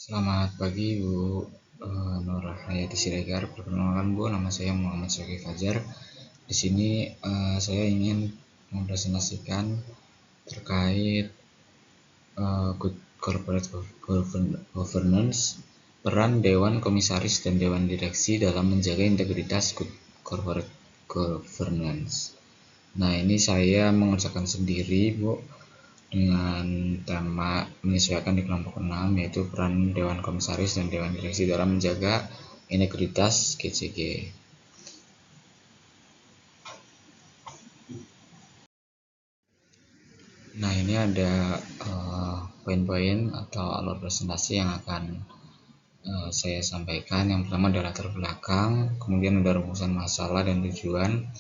Selamat pagi Bu Nur Hayati Siregar. Perkenalkan Bu, nama saya Muhammad Syakir Fajar. Di sini saya ingin mempresentasikan terkait Good Corporate Governance, peran Dewan Komisaris dan Dewan Direksi dalam menjaga integritas Good Corporate Governance. Nah, ini saya mengerjakan sendiri Bu, dengan tema menyesuaikan di kelompok 6, yaitu peran Dewan Komisaris dan Dewan Direksi dalam menjaga integritas GCG. Nah, ini ada poin-poin atau alur presentasi yang akan saya sampaikan. Yang pertama adalah latar belakang, kemudian ada rumusan masalah dan tujuan,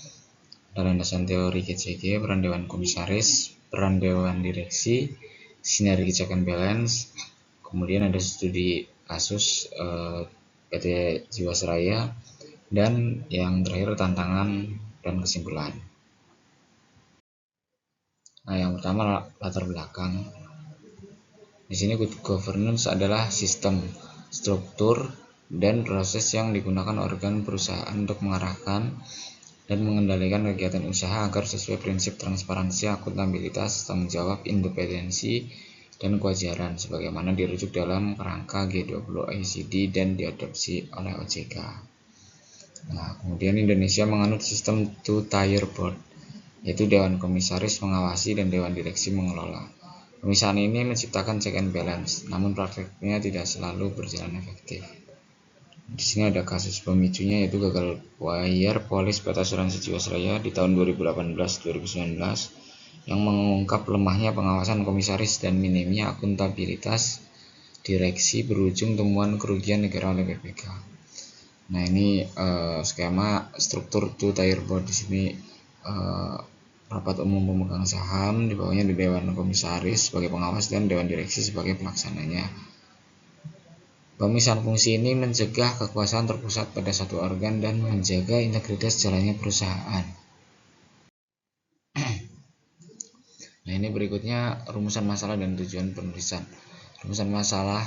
ada landasan teori GCG, peran Dewan Komisaris, peran Dewan Direksi, sinergi check and balance, kemudian ada studi kasus PT Jiwasraya, dan yang terakhir tantangan dan kesimpulan. Nah, yang pertama latar belakang. Di sini good governance adalah sistem, struktur, dan proses yang digunakan organ perusahaan untuk mengarahkan dan mengendalikan kegiatan usaha agar sesuai prinsip transparansi, akuntabilitas, tanggung jawab, independensi, dan kewajaran sebagaimana dirujuk dalam kerangka G20 OECD dan diadopsi oleh OJK. Nah, kemudian Indonesia menganut sistem two-tier board, yaitu Dewan Komisaris mengawasi dan Dewan Direksi mengelola. Pemisahan ini menciptakan check and balance, namun praktiknya tidak selalu berjalan efektif. Di sini ada kasus pemicunya, yaitu gagal bayar polis PT Asuransi Jiwasraya di tahun 2018-2019 yang mengungkap lemahnya pengawasan komisaris dan minimnya akuntabilitas direksi berujung temuan kerugian negara oleh BPK. Nah, ini skema struktur two-tier board. Di sini rapat umum pemegang saham, di bawahnya di Dewan Komisaris sebagai pengawas dan Dewan Direksi sebagai pelaksananya. Pemisahan fungsi ini mencegah kekuasaan terpusat pada satu organ dan menjaga integritas jalannya perusahaan. Nah, ini berikutnya rumusan masalah dan tujuan penulisan. Rumusan masalah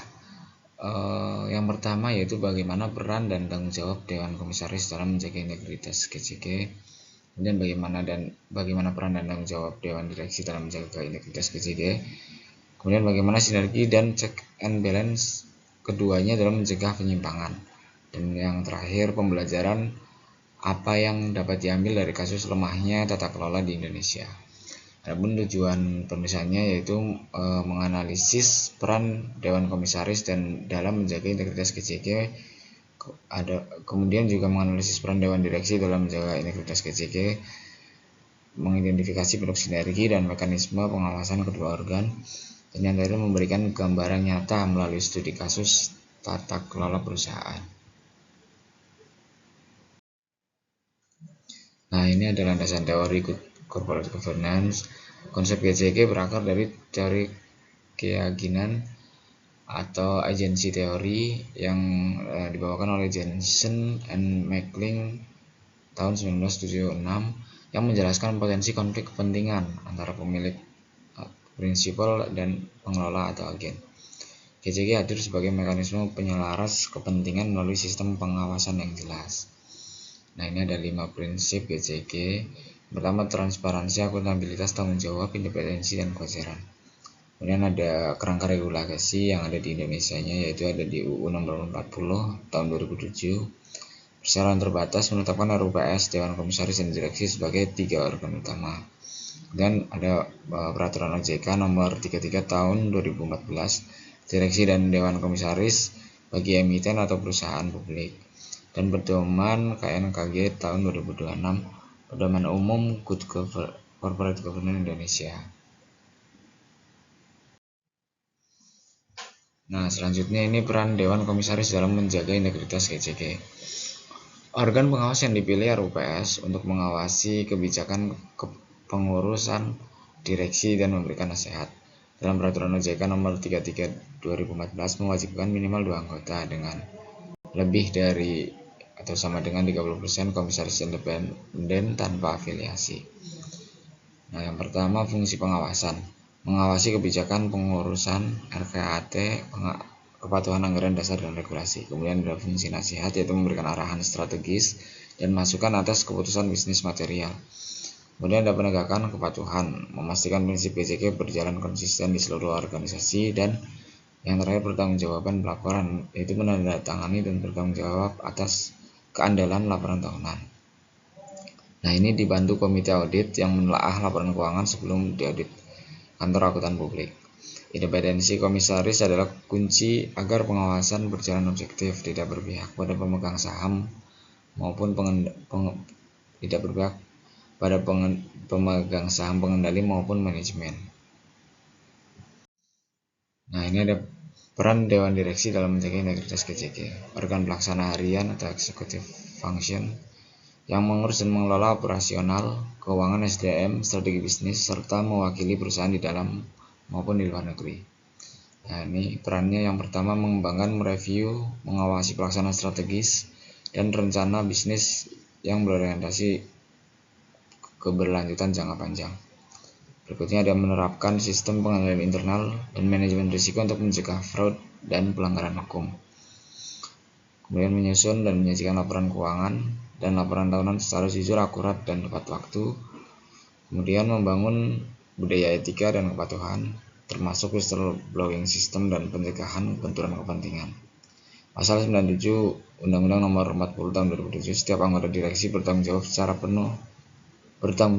yang pertama yaitu bagaimana peran dan tanggung jawab Dewan Komisaris dalam menjaga integritas GCG. Kemudian bagaimana peran dan tanggung jawab Dewan Direksi dalam menjaga integritas GCG. Kemudian bagaimana sinergi dan check and balance keduanya dalam mencegah penyimpangan. Dan yang terakhir, pembelajaran apa yang dapat diambil dari kasus lemahnya tata kelola di Indonesia. Adapun tujuan penulisannya yaitu menganalisis peran Dewan Komisaris dan dalam menjaga integritas GCG. Kemudian juga menganalisis peran Dewan Direksi dalam menjaga integritas GCG, mengidentifikasi bentuk sinergi dan mekanisme pengawasan kedua organ, dan yang terakhir memberikan gambaran nyata melalui studi kasus tata kelola perusahaan. Nah, ini adalah landasan teori corporate governance. Konsep GCG berakar dari teori keyakinan atau agensi teori yang dibawakan oleh Jensen and Mackling tahun 1976 yang menjelaskan potensi konflik kepentingan antara pemilik prinsipal dan pengelola atau agen. GCG hadir sebagai mekanisme penyelaras kepentingan melalui sistem pengawasan yang jelas. Nah, ini ada 5 prinsip GCG. Pertama, transparansi, akuntabilitas, tanggung jawab, independensi, dan kewajaran. Kemudian ada kerangka regulasi yang ada di Indonesia-nya, yaitu ada di UU Nomor 40 tahun 2007. Persyaratan terbatas menetapkan RUPS, Dewan Komisaris dan Direksi sebagai 3 organ utama. Dan ada peraturan OJK Nomor 33 tahun 2014, Direksi dan Dewan Komisaris bagi emiten atau perusahaan publik. Dan pedoman KNKG tahun 2026, pedoman umum Good Corporate Governance Indonesia. Nah, selanjutnya ini peran Dewan Komisaris dalam menjaga integritas GCG. Organ pengawas yang dipilih RUPS untuk mengawasi kebijakan kepengurusan direksi dan memberikan nasihat. Dalam peraturan OJK nomor 33 2014 mewajibkan minimal 2 anggota dengan lebih dari atau sama dengan 30% komisaris independen tanpa afiliasi. Nah, yang pertama fungsi pengawasan. Mengawasi kebijakan pengurusan RKAT, kepatuhan anggaran dasar dan regulasi. Kemudian ada fungsi nasihat, yaitu memberikan arahan strategis dan masukan atas keputusan bisnis material. Kemudian ada penegakan kepatuhan, memastikan prinsip GCK berjalan konsisten di seluruh organisasi. Dan yang terakhir, pertanggungjawaban pelaporan, yaitu menandatangani dan bertanggung jawab atas keandalan laporan tahunan. Nah, ini dibantu komite audit yang menelaah laporan keuangan sebelum diaudit kantor akuntan publik. Independensi komisaris adalah kunci agar pengawasan berjalan objektif, tidak berpihak pada pemegang saham maupun pemegang saham, pengendali maupun manajemen. Nah, ini ada peran Dewan Direksi dalam menjaga integritas GCK. Organ pelaksana harian atau executive function yang mengurus dan mengelola operasional, keuangan, SDM, strategi bisnis, serta mewakili perusahaan di dalam maupun di luar negeri. Nah, ini perannya yang pertama, mengembangkan, mereview, mengawasi pelaksanaan strategis dan rencana bisnis yang berorientasi keberlanjutan jangka panjang. Berikutnya ada menerapkan sistem pengendalian internal dan manajemen risiko untuk mencegah fraud dan pelanggaran hukum. Kemudian menyusun dan menyajikan laporan keuangan dan laporan tahunan secara jujur, akurat, dan tepat waktu. Kemudian membangun budaya etika dan kepatuhan, termasuk whistleblowing system dan pencegahan benturan kepentingan. Pasal 97 Undang-Undang Nomor 40 Tahun 2007, setiap anggota direksi bertanggung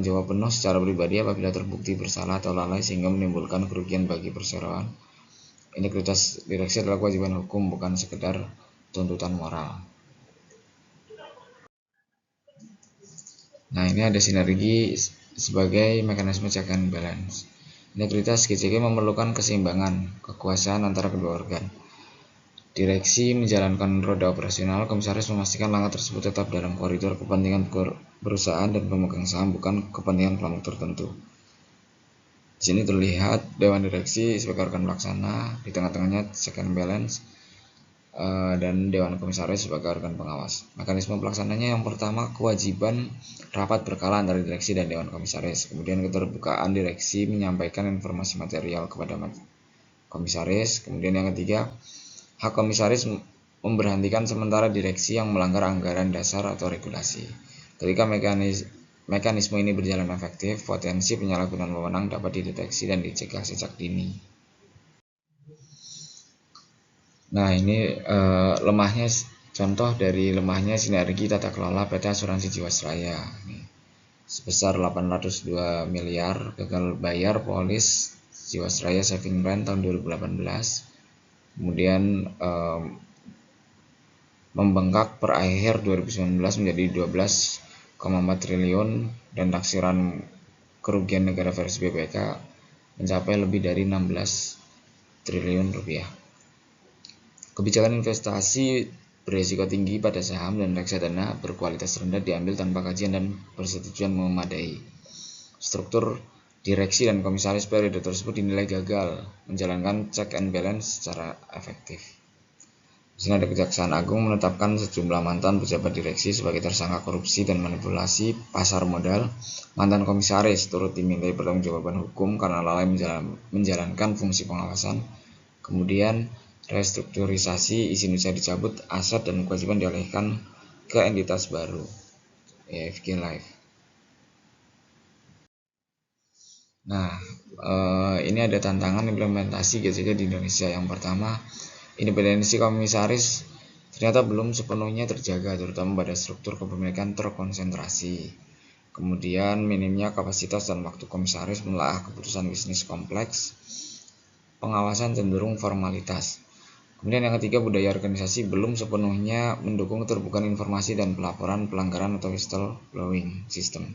jawab penuh secara pribadi apabila terbukti bersalah atau lalai sehingga menimbulkan kerugian bagi perseroan. Integritas direksi adalah kewajiban hukum, bukan sekedar tuntutan moral. Nah, ini ada sinergi sebagai mekanisme check and balance. Integritas GCK memerlukan keseimbangan kekuasaan antara kedua organ. Direksi menjalankan roda operasional, komisaris memastikan langkah tersebut tetap dalam koridor kepentingan perusahaan dan pemegang saham, bukan kepentingan kelompok tertentu. Di sini terlihat Dewan Direksi sebagai organ pelaksana, di tengah-tengahnya check and balance, dan Dewan Komisaris sebagai organ pengawas. Mekanisme pelaksananya yang pertama, kewajiban rapat berkala antara direksi dan Dewan Komisaris. Kemudian keterbukaan direksi menyampaikan informasi material kepada komisaris. Kemudian yang ketiga, hak komisaris memberhentikan sementara direksi yang melanggar anggaran dasar atau regulasi. Ketika mekanisme ini berjalan efektif, potensi penyalahgunaan wewenang dapat dideteksi dan dicegah sejak dini. Nah, ini contoh dari lemahnya sinergi tata kelola PT Asuransi Jiwasraya. Sebesar 802 miliar gagal bayar polis Jiwasraya Saving Plan tahun 2018. Kemudian membengkak per akhir 2019 menjadi 12,4 triliun dan taksiran kerugian negara versi BPK mencapai lebih dari 16 triliun rupiah. Kebijakan investasi berisiko tinggi pada saham dan reksadana berkualitas rendah diambil tanpa kajian dan persetujuan memadai. Struktur direksi dan komisaris periode tersebut dinilai gagal menjalankan check and balance secara efektif. Di sini ada Kejaksaan Agung menetapkan sejumlah mantan pejabat direksi sebagai tersangka korupsi dan manipulasi pasar modal. Mantan komisaris turut dimintai pertanggungjawaban hukum karena lalai menjalankan fungsi pengawasan. Kemudian restrukturisasi, izin usaha dicabut, aset dan kewajiban dialihkan ke entitas baru, EFG Life. Nah, ini ada tantangan implementasi GCK di Indonesia. Yang pertama, independensi komisaris ternyata belum sepenuhnya terjaga, terutama pada struktur kepemilikan terkonsentrasi. Kemudian minimnya kapasitas dan waktu komisaris menelaah keputusan bisnis kompleks. Pengawasan cenderung formalitas. Kemudian yang ketiga, budaya organisasi belum sepenuhnya mendukung keterbukaan informasi dan pelaporan pelanggaran atau whistleblowing system.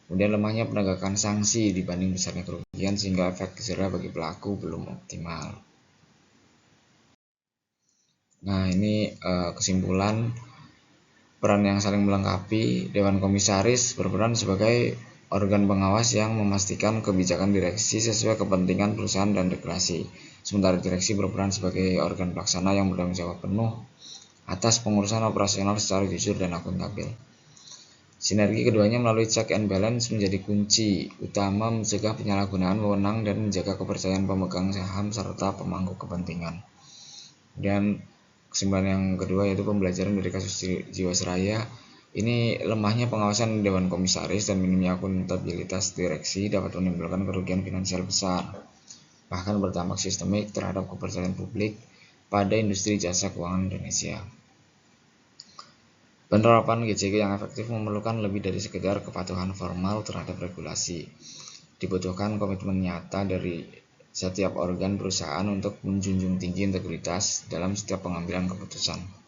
Kemudian lemahnya penegakan sanksi dibanding besarnya kerugian sehingga efek jerah bagi pelaku belum optimal. Nah, ini kesimpulan peran yang saling melengkapi. Dewan Komisaris berperan sebagai organ pengawas yang memastikan kebijakan direksi sesuai kepentingan perusahaan dan regulasi. Sementara direksi berperan sebagai organ pelaksana yang bertanggung jawab penuh atas pengurusan operasional secara jujur dan akuntabel. Sinergi keduanya melalui check and balance menjadi kunci utama mencegah penyalahgunaan wewenang dan menjaga kepercayaan pemegang saham serta pemangku kepentingan. Dan kesimpulan yang kedua yaitu pembelajaran dari kasus Jiwasraya. Ini lemahnya pengawasan Dewan Komisaris dan minimnya akuntabilitas direksi dapat menimbulkan kerugian finansial besar, bahkan berdampak sistemik terhadap kepercayaan publik pada industri jasa keuangan Indonesia. Penerapan GJK yang efektif memerlukan lebih dari sekedar kepatuhan formal terhadap regulasi. Dibutuhkan komitmen nyata dari setiap organ perusahaan untuk menjunjung tinggi integritas dalam setiap pengambilan keputusan.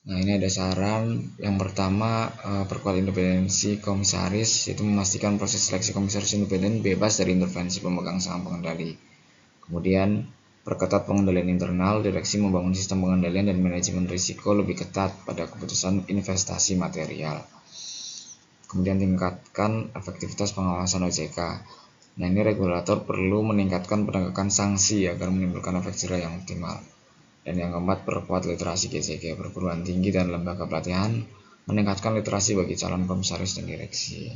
Nah, ini ada saran. Yang pertama, perkuat independensi komisaris, yaitu memastikan proses seleksi komisaris independen bebas dari intervensi pemegang saham pengendali. Kemudian, perketat pengendalian internal, direksi membangun sistem pengendalian dan manajemen risiko lebih ketat pada keputusan investasi material. Kemudian tingkatkan efektivitas pengawasan OJK. Nah, ini regulator perlu meningkatkan penegakan sanksi agar menimbulkan efek jerah yang optimal. Dan yang keempat, perkuat literasi GJK, perguruan tinggi dan lembaga pelatihan meningkatkan literasi bagi calon komisaris dan direksi.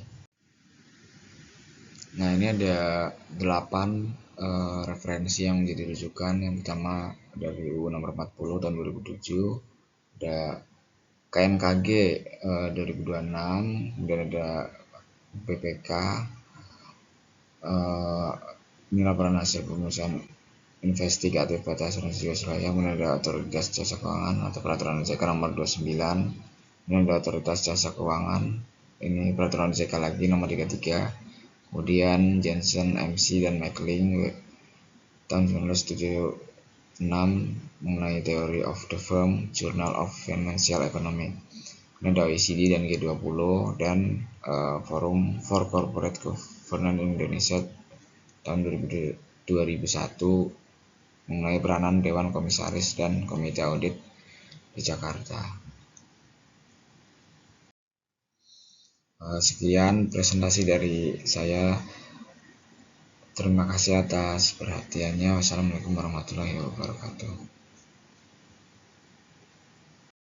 Nah, ini ada 8 referensi yang menjadi rujukan. Yang pertama dari UU nomor 40 tahun 2007, ada KNKG 2026, kemudian ada BPK, ini laporan hasil pemeriksaan investigatif pada asuransi Jiwasraya, kemudian ada otoritas jasa keuangan atau peraturan OJK nomor 29, ini ada otoritas jasa keuangan, ini peraturan OJK lagi nomor 33, kemudian Jensen, MC, dan Mackling tahun 1976 mengenai Theory of the Firm, Journal of Financial Economy, kemudian ada OECD dan G20, dan Forum for Corporate Governance Indonesia tahun 2001 mengenai peranan Dewan Komisaris dan Komite Audit di Jakarta. Sekian presentasi dari saya. Terima kasih atas perhatiannya. Wassalamualaikum warahmatullahi wabarakatuh.